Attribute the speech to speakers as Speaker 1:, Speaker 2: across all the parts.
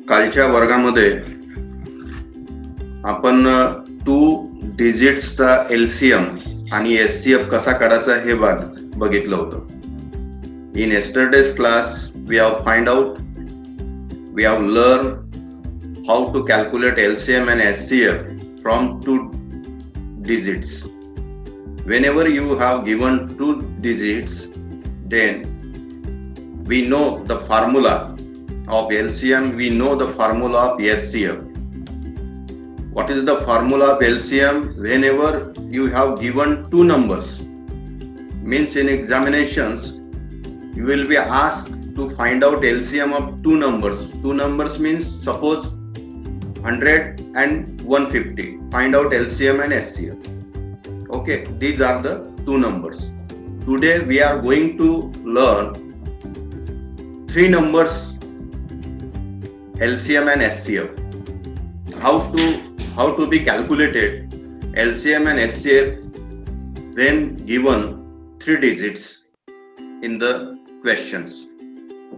Speaker 1: कालच्या वर्गामध्ये आपण 2 डिजिट्सचा एलसीएम आणि एचसीएफ कसा काढायचा हे बघितलं होतं. In yesterday's class, we have learned how to calculate LCM and HCF from 2 digits. Whenever you have given 2 digits, then we know the formula of LCM, we know the formula of HCF. What is the formula of LCM? Whenever you have given 2 numbers, means in examinations, you will be asked to find out LCM of 2 numbers. 2 numbers means suppose 100 and 150. Find out LCM and HCF. Okay, these are the 2 numbers. Today we are going to learn 3 numbers LCM and HCF. How to be calculated LCM and HCF when given 3 digits in the questions.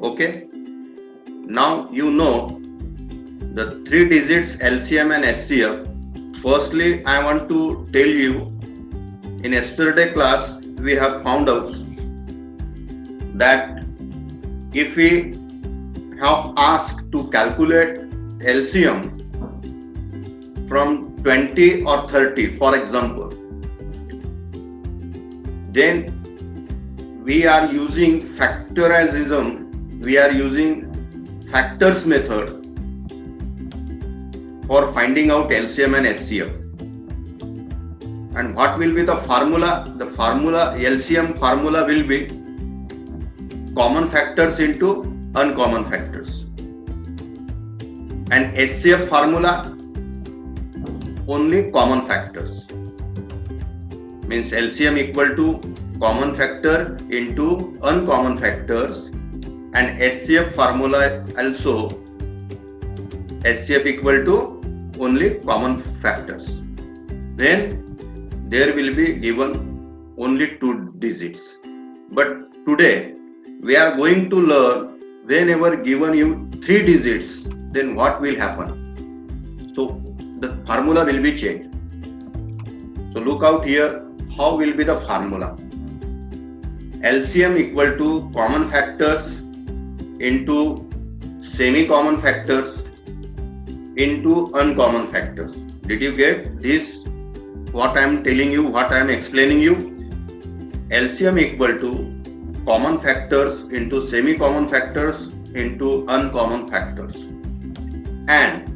Speaker 1: Okay, now you know the 3 digits LCM and HCF. Firstly, I want to tell you, in yesterday class we have found out that if we have asked to calculate LCM from 20 or 30, for example, then we are using factorization, we are using factors method for finding out LCM and HCF. And what will be the formula? The formula, LCM formula will be common factors into uncommon factors. And HCF formula, only common factors. Means LCM equal to common factor into uncommon factors, and HCF formula also HCF equal to only common factors. Then there will be given only 2 digits. But today we are going to learn whenever given you 3 digits, then what will happen. So the formula will be changed. So look out here, how will be the formula. LCM equal to common factors into semi-common factors into uncommon factors. Did you get this? What I am telling you, what I am explaining you? LCM equal to common factors into semi-common factors into uncommon factors. And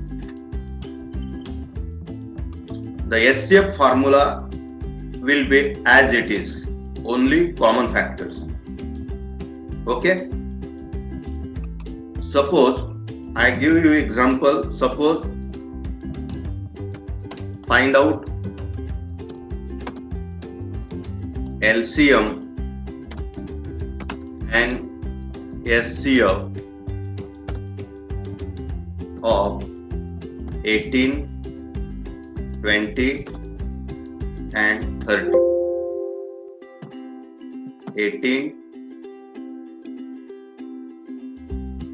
Speaker 1: the HCF formula will be as it is, only common factors. Okay, suppose I give you example. Suppose find out LCM and HCF of 18, 20 and 30. 18,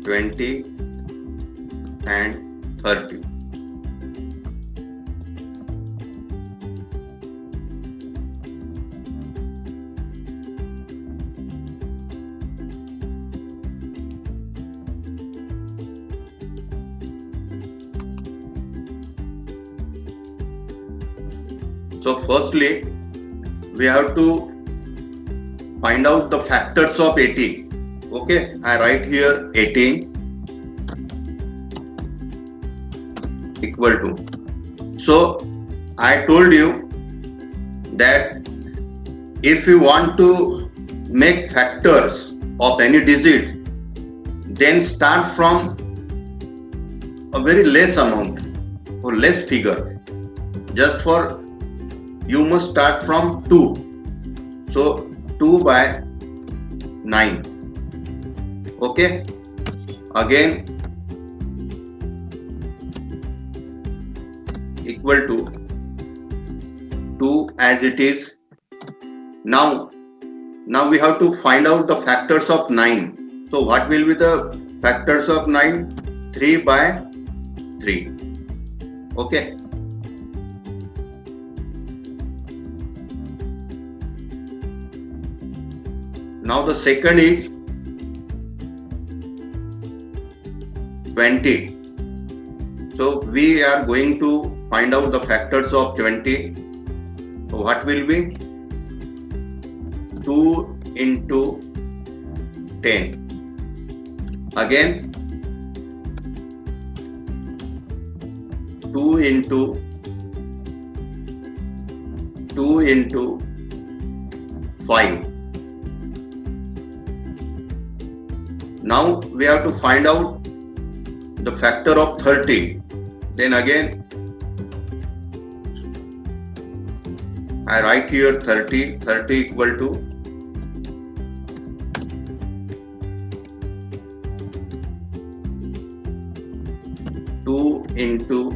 Speaker 1: 20 and 30. So firstly, we have to find out the factors of 80. Okay, I write here 18 equal to. So I told you that if you want to make factors of any digit, then start from a very less amount or less figure. Just for you must start from 2. So 2 by 9. Okay, again equal to 2 as it is. Now we have to find out the factors of 9. So what will be the factors of 9, 3 by 3. Okay. Now the second is 20. So we are going to find out the factors of 20. So what will be? 2 into 10. Again 2 into 5. Now we have to find out the factor of 30. Then again I write here 30 equal to 2 into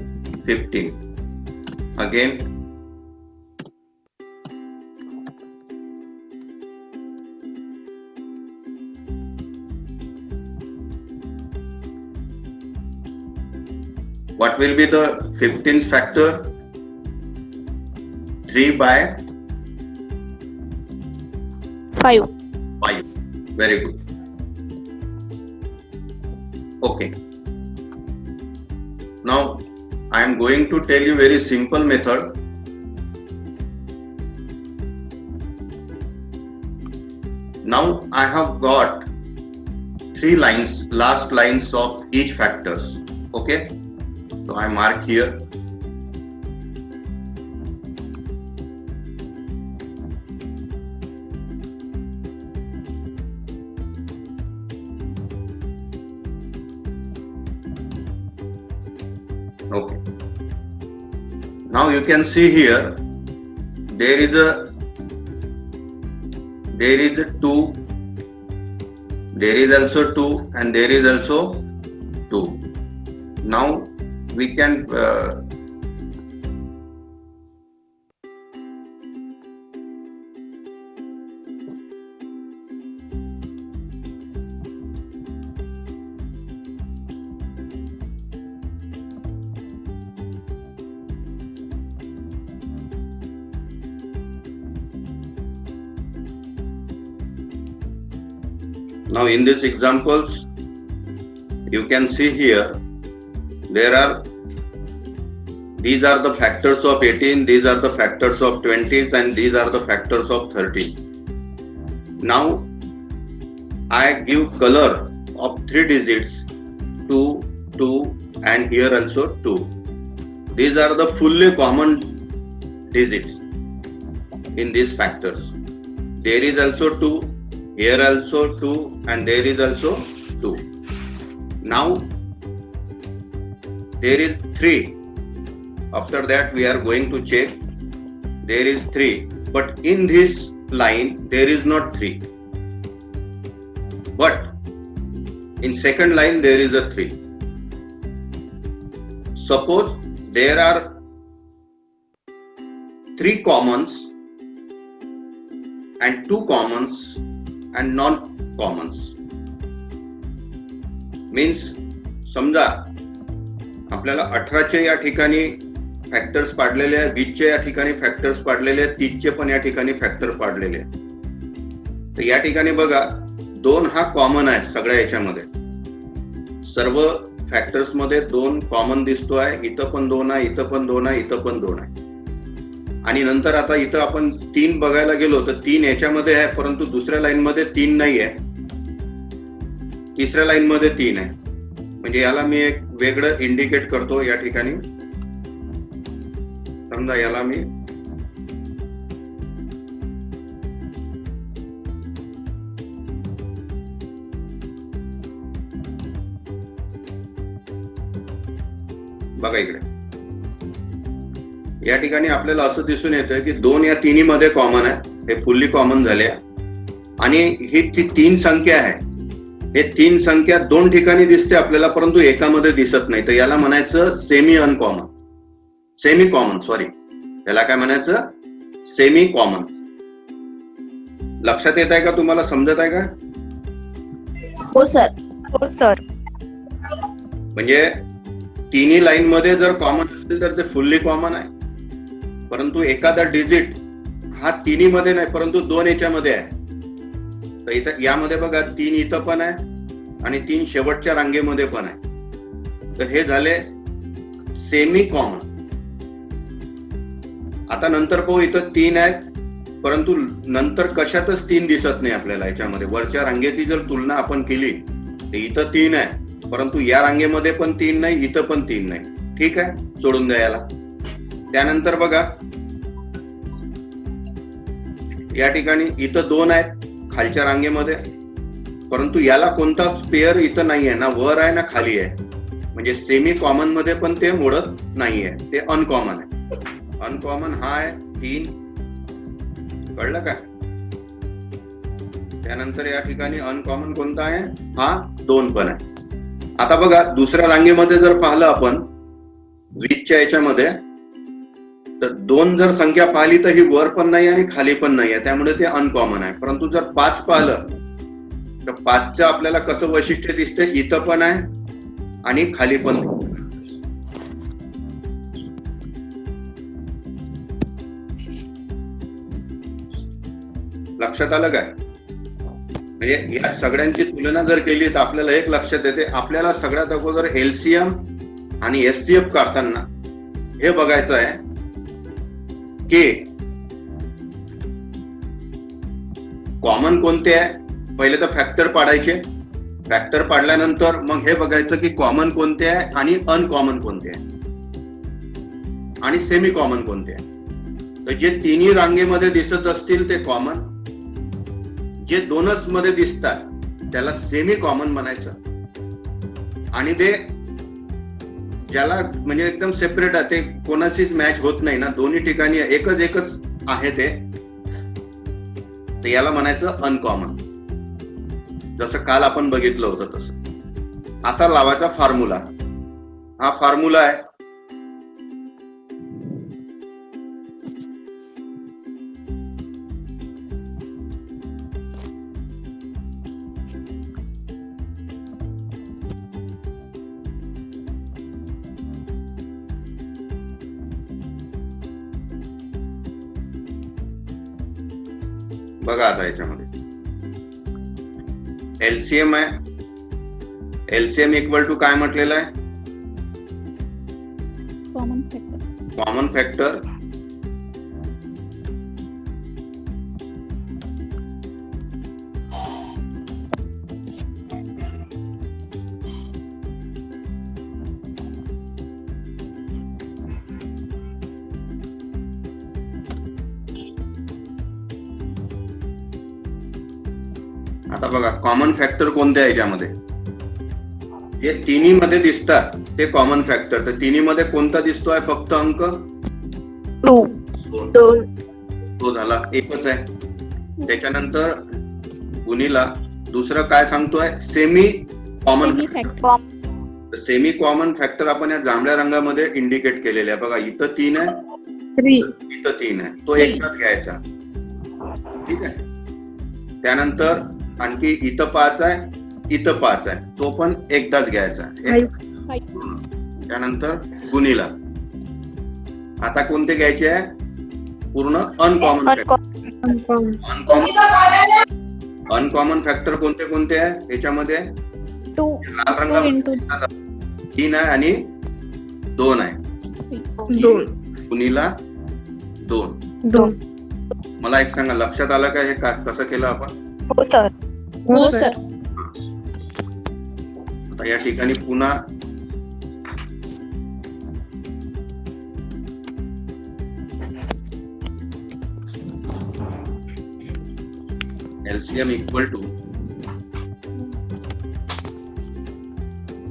Speaker 1: 15. Again what will be the 15th factor? 3 by
Speaker 2: 5.
Speaker 1: Very good. Okay. Now I am going to tell you very simple method. Now I have got 3 lines, last lines of each factors. Okay. So I mark here. Okay. Now you can see here there is a 2, there is also 2, and there is also 2. Now we can now in these examples you can see here these are the factors of 18, these are the factors of 20s, and these are the factors of 30. Now I give color of 3 digits, 2, 2, and here also 2. These are the fully common digits in these factors. There is also 2, here also 2, and there is also 2. Now there is 3. After that we are going to check. There is 3, but in this line there is not 3. But in second line there is a 3. Suppose there are 3 commons and 2 commons and non-commons. Means समजा आपल्याला 18चे या ठिकाणी factors पाडलेले आहे, 20चे या ठिकाणी factors पाडलेले आहेत, 30चे पण या ठिकाणी फॅक्टर पाडलेले आहेत. तर या ठिकाणी बघा 2 हा कॉमन आहे सगळ्या याच्यामध्ये. सर्व फॅक्टर्स मध्ये 2 कॉमन दिसतो आहे. इथं पण 2 आहे, इथं पण 2 आहे, इथं पण 2 आहे. आणि नंतर आता इथं आपण 3 बघायला गेलो तर 3 याच्यामध्ये आहे, परंतु दुसऱ्या लाईन मध्ये 3 नाही आहे, तिसऱ्या लाईन मध्ये 3 आहे. म्हणजे याला मी एक वेगळं इंडिकेट करतो या ठिकाणी. समजा याला मी बघा इकडे या ठिकाणी आपल्याला असं दिसून येतं की 2 या 3 मध्ये कॉमन आहे, हे फुल्ली कॉमन झाले. आणि ही 3 संख्या आहे, हे 3 संख्या 2 ठिकाणी दिसते आपल्याला, परंतु एकामध्ये दिसत नाही. तर याला म्हणायचं semi uncommon, semi common, sorry, याला काय म्हणायचं? Semi common. लक्षात येत आहे का तुम्हाला? समजत आहे का?
Speaker 2: हो सर.
Speaker 1: म्हणजे तिन्ही लाईन मध्ये जर कॉमन असतील तर ते फुल्ली कॉमन आहे, परंतु एखादा डिजिट हा तिन्ही मध्ये नाही परंतु 2 याच्यामध्ये आहे. तर इथं यामध्ये बघा 3 इथं पण आहे आणि 3 शेवटच्या रांगेमध्ये पण आहे. तर हे झाले सेमी कॉमन. आता नंतर पाहू, इथं 3 आहेत परंतु नंतर कशातच 3 दिसत नाही आपल्याला. याच्यामध्ये वरच्या रांगेची जर तुलना आपण केली तर इथं 3 आहे परंतु या रांगेमध्ये पण 3 नाही, इथं पण 3 नाही. ठीक आहे, सोडून द्या याला. त्यानंतर बघा या ठिकाणी इथं 2 आहेत खालच्या रांगेमध्ये, परंतु याला कोणता पेअर इथं नाही आहे, ना वर आहे ना खाली आहे. म्हणजे सेमी कॉमन मध्ये पण ते मोडत नाहीये, ते अनकॉमन आहे. अनकॉमन हा आहे 3, कळलं का? त्यानंतर या ठिकाणी अनकॉमन कोणता आहे, हा 2 पण आहे. आता बघा दुसऱ्या रांगेमध्ये जर पाहिलं आपण 20च्या याच्यामध्ये, तर 2 जर संख्या पाहिली तर ही वर पण नाही आणि खाली पण नाही आहे, त्यामुळे ते अनकॉमन आहे. परंतु जर 5 पाहिलं तर 5चं आपल्याला कसं वैशिष्ट्य दिसते, इथं पण आहे आणि खाली पण. लक्षात आलं काय? म्हणजे या सगळ्यांची तुलना जर केली तर आपल्याला एक लक्षात येते, आपल्याला सगळ्यात अगोदर एलसीएम आणि एचसीएफ काढताना हे बघायचं आहे की कॉमन कोणते आहे. पहिले तर फॅक्टर पाडायचे, फॅक्टर पाडल्यानंतर मग हे बघायचं की कॉमन कोणते आहे आणि अनकॉमन कोणते आहे आणि सेमी कॉमन कोणते आहे. तर जे तिन्ही रांगेमध्ये दिसत असतील ते कॉमन, जे 2च मध्ये दिसतात त्याला सेमी कॉमन म्हणायचं, आणि ते ज्याला म्हणजे एकदम सेपरेट आहे, ते कोणाशीच मॅच होत नाही ना, दोन्ही ठिकाणी एकच आहे ते, तर याला म्हणायचं अनकॉमन. जसं काल आपण बघितलं होतं तसं. आता लावायचा फॉर्म्युला. हा फॉर्म्युला आहे. बघा आता याच्यामध्ये एलसीएम आहे. एलसीएम इक्वल टू काय म्हटलेलं आहे,
Speaker 2: कॉमन फॅक्टर.
Speaker 1: कॉमन फॅक्टर आता बघा कॉमन फॅक्टर कोणते आहे याच्यामध्ये, जे तिन्ही मध्ये दिसतात ते कॉमन फॅक्टर. तर तिन्ही मध्ये कोणता दिसतोय फक्त अंक
Speaker 2: 2.
Speaker 1: तो झाला, एकच आहे. त्याच्यानंतर गुणीला दुसरं काय सांगतोय, semi common factor. Semi common factor आपण या जांभळ्या रंगामध्ये इंडिकेट केलेले आहे. बघा इथं 3 आहे, इथं 3 आहे, तो एकच घ्यायचा. ठीक आहे. त्यानंतर आणखी इथं 5 आहे, इथं 5 आहे, तो पण एकदाच घ्यायचा. त्यानंतर गुणीला आता कोणते घ्यायचे आहे, पूर्ण अनकॉमन फॅक्टर. अनकॉमन फॅक्टर कोणते कोणते आहे याच्यामध्ये,
Speaker 2: 2
Speaker 1: लाल रंगामध्ये 3 आहे आणि 2 आहे.
Speaker 2: 2
Speaker 1: गुणीला 2. मला एक सांगा, लक्षात आलं का हे कसं केलं आपण?
Speaker 2: हो सर.
Speaker 1: आता या ठिकाणी पुन्हा एलसीएम इक्वल टू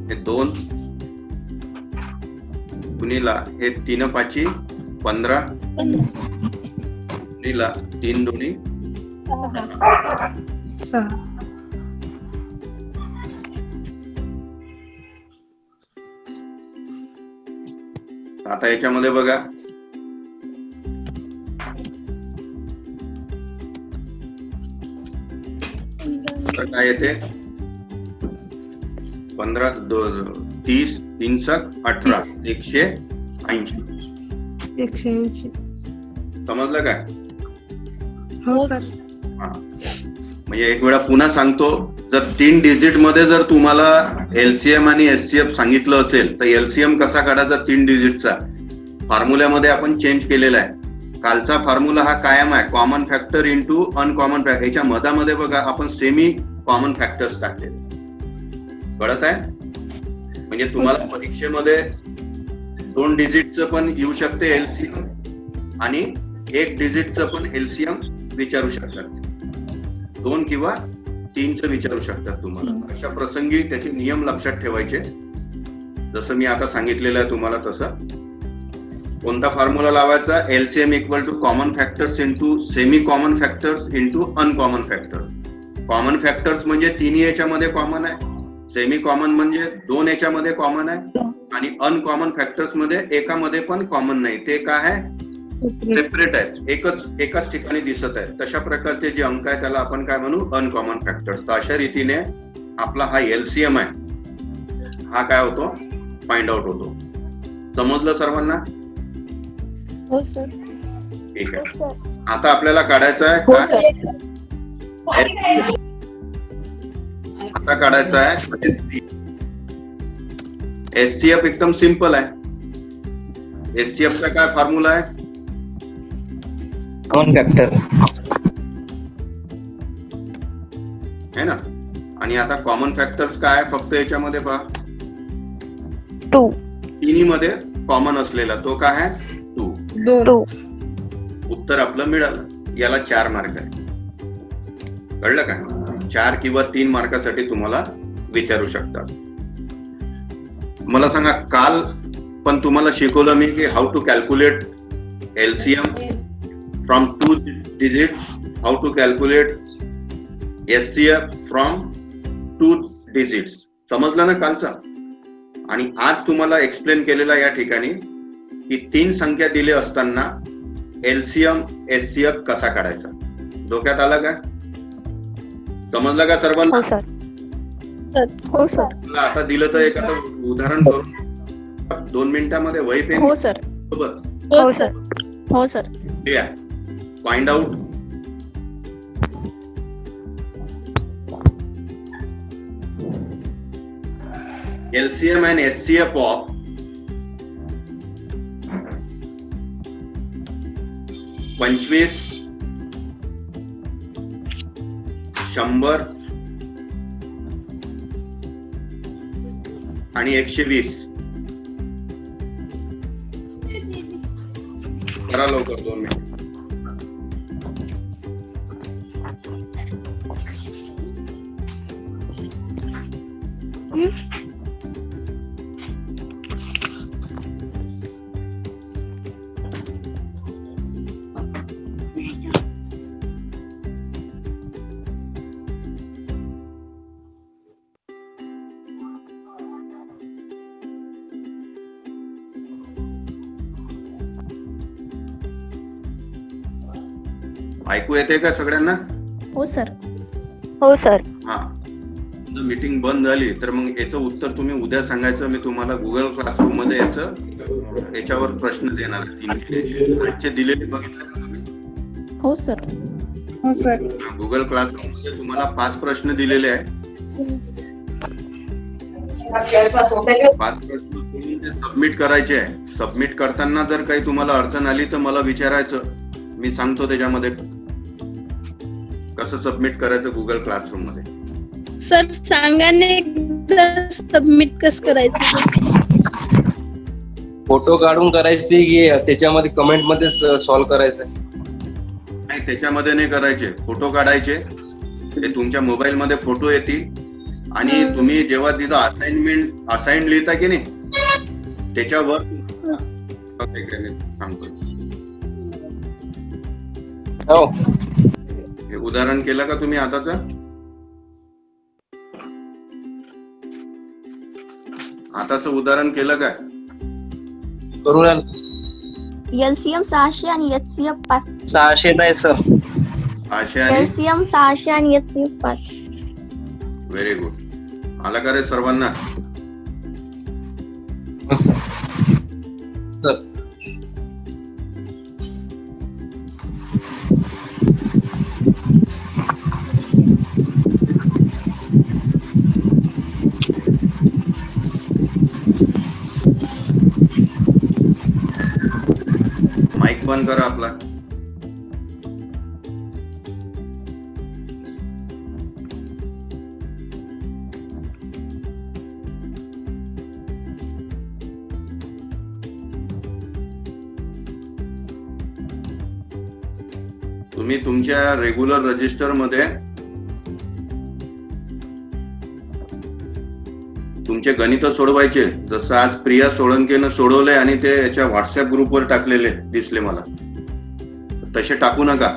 Speaker 1: हे 2 गुणीला हे 3 5 15 गुणीला 3 2
Speaker 2: 6.
Speaker 1: आता याच्यामध्ये बघा काय येते, 15 30 3 18 180.
Speaker 3: 180.
Speaker 1: समजलं काय?
Speaker 3: हो सर.
Speaker 1: म्हणजे एक वेळा पुन्हा सांगतो, जर 3 डिजिट मध्ये जर तुम्हाला एलसीएम आणि एचसीएफ सांगितलं असेल तर एलसीएम कसा काढायचा 3 डिजिटचा फॉर्म्युल्यामध्ये आपण चेंज केलेला आहे. कालचा फॉर्म्युला हा कायम आहे, common factor into uncommon factor. याच्या मधामध्ये बघा आपण सेमी कॉमन फॅक्टर्स टाकले. कळत आहे? म्हणजे तुम्हाला परीक्षेमध्ये 2 डिजिटचं पण येऊ शकते एलसीएम आणि 1 डिजिटचं पण एलसीएम विचारू शकतात. 2 किंवा 3चं विचारू शकतात तुम्हाला. अशा प्रसंगी त्याचे नियम लक्षात ठेवायचे, जसं मी आता सांगितलेलं आहे तुम्हाला तसं. कोणता फॉर्म्युला लावायचा? LCM equal to common factors into semi common factors into uncommon factors. Common factors म्हणजे 3 याच्यामध्ये कॉमन आहे, सेमी कॉमन म्हणजे 2 याच्यामध्ये कॉमन आहे, आणि अनकॉमन फॅक्टर्स मध्ये एकामध्ये पण कॉमन नाही. ते काय आहे? सेपरेट आहेत, एकाच ठिकाणी दिसत आहे. तशा प्रकारचे जे अंक आहे त्याला आपण काय म्हणू? Uncommon factors. तर अशा रीतीने आपला हा एलसीएम आहे हा काय होतो? फाइंड आउट होतो. समजलं सर्वांना?
Speaker 2: हो सर.
Speaker 1: ठीक आहे. आता आपल्याला काढायचं आहे काय? आता काढायचं आहे एचसीएफ. एकदम सिंपल आहे. एचसीएफ चा काय फॉर्म्युला आहे?
Speaker 4: कॉमन फॅक्टर
Speaker 1: है ना. आणि आता कॉमन फॅक्टर्स काय आहे? फक्त याच्यामध्ये पहा
Speaker 2: 2.
Speaker 1: तिन्ही मध्ये कॉमन असलेला तो काय आहे? 2.
Speaker 2: 2.
Speaker 1: उत्तर आपलं मिळालं. याला 4 मार्क आहे. कळलं का? 4 किंवा 3 मार्कासाठी तुम्हाला विचारू शकतात. मला सांगा, काल पण तुम्हाला शिकवलं मी की how to calculate LCM from 2 digits, how to calculate HCF from 2 digits. समजलं ना कालचा? आणि आज तुम्हाला एक्सप्लेन केलेला या ठिकाणी की 3 संख्या दिले असताना एलसीएम एचसीएफ कसा काढायचा. डोक्यात आला का? समजलं का सर्वांना?
Speaker 2: हो सर. हो सर.
Speaker 1: आता दिलं तर एखादं उदाहरण करून 2 मिनिटांमध्ये वही पेन
Speaker 2: हो सर.
Speaker 1: सोबत
Speaker 2: हो सर. हो sir.
Speaker 1: Find out LCM and SCF of 25, 100 आणि 120. करा लवकर 2 मिनिट. ऐकू येते का सगळ्यांना?
Speaker 2: हो सर. हो सर.
Speaker 1: हा. मीटिंग बंद झाली तर मग याचं उत्तर तुम्ही उद्या सांगायचं. मी तुम्हाला गुगल क्लासरूम मध्ये याच्यावर प्रश्न देणार. आजचे दिलेले बघितले का तुम्ही?
Speaker 2: हो सर.
Speaker 3: हो सर.
Speaker 1: गुगल क्लासरूम मध्ये तुम्हाला 5 प्रश्न दिलेले आहेत. 5 प्रश्न सबमिट करायचे आहे. सबमिट करताना जर काही तुम्हाला अडचण आली तर मला विचारायचं, मी सांगतो त्याच्यामध्ये कसं सबमिट करायचं गुगल क्लासरूम मध्ये.
Speaker 5: सर सांगा ना एकदा सबमिट कसं करायचं?
Speaker 4: फोटो काढून करायची की त्याच्यामध्ये कमेंट मध्ये सॉल्व करायचं?
Speaker 1: नाही, त्याच्यामध्ये नाही करायचे. फोटो काढायचे, ते तुमच्या मोबाईल मध्ये फोटो येतील आणि तुम्ही जेव्हा तिथं असाइन लिहिता की नाही त्याच्यावर सांगतो.
Speaker 4: हो.
Speaker 1: हे उदाहरण केलं का तुम्ही आताच? आताच उदाहरण केलं काय?
Speaker 4: करून
Speaker 2: एलसीएम 600 आणि एचसीएफ 5.
Speaker 4: 600 नाही सर.
Speaker 1: 600 आणि
Speaker 2: एलसीएम 600 आणि एचसीएफ 5.
Speaker 1: Very good. आला का रे सर्वांना?
Speaker 4: हो सर. सर
Speaker 1: माईक बंद करा आपला. तुम्ही तुमच्या रेग्युलर रजिस्टर मध्ये तुमचे गणित सोडवायचे. जसं आज प्रिया सोळंकेनं सोडवले आणि ते याच्या व्हॉट्सअप ग्रुपवर टाकलेले दिसले मला. तसे टाकू नका.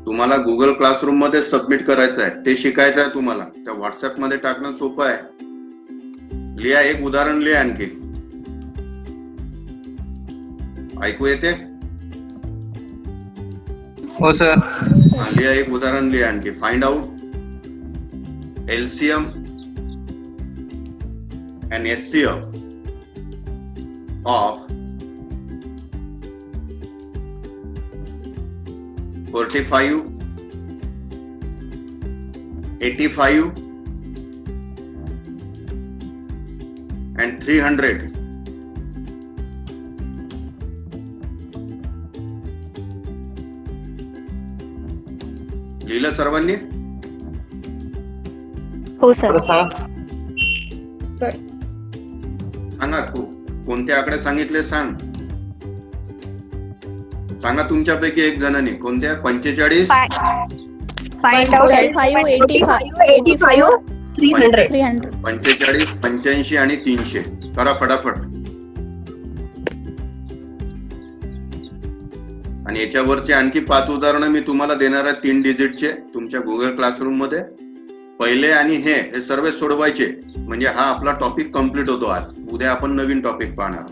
Speaker 1: तुम्हाला गुगल क्लासरूम मध्ये सबमिट करायचं आहे, ते शिकायचं आहे तुम्हाला. त्या व्हॉट्सअप मध्ये टाकणं सोपं आहे. लिहा, एक उदाहरण लिहा आणखी. ऐकू येते?
Speaker 4: हो सर.
Speaker 1: लिहा, एक उदाहरण लिहा आणखी. Find out LCM and HCF of 45, 85 and 300. लिहिलं सर्वांनी?
Speaker 2: हो सर.
Speaker 4: परत सांगा.
Speaker 1: सांगा, कोणते आकडे सांगितले सांग. सांगा तुमच्यापैकी एक जणांनी. कोणत्या? 45,
Speaker 2: फाइंड आउट
Speaker 5: 45, 85,
Speaker 2: 300.
Speaker 1: 45, 85 आणि 300. करा फटाफट. आणि याच्यावरचे आणखी 5 उदाहरणं मी तुम्हाला देणार आहे 3 डिजिटचे तुमच्या गुगल क्लासरूम मध्ये. पहिले आणि हे सर्व सोडवायचे. म्हणजे हा आपला टॉपिक कम्प्लीट होतो आज. उद्या आपण नवीन टॉपिक पाहणार.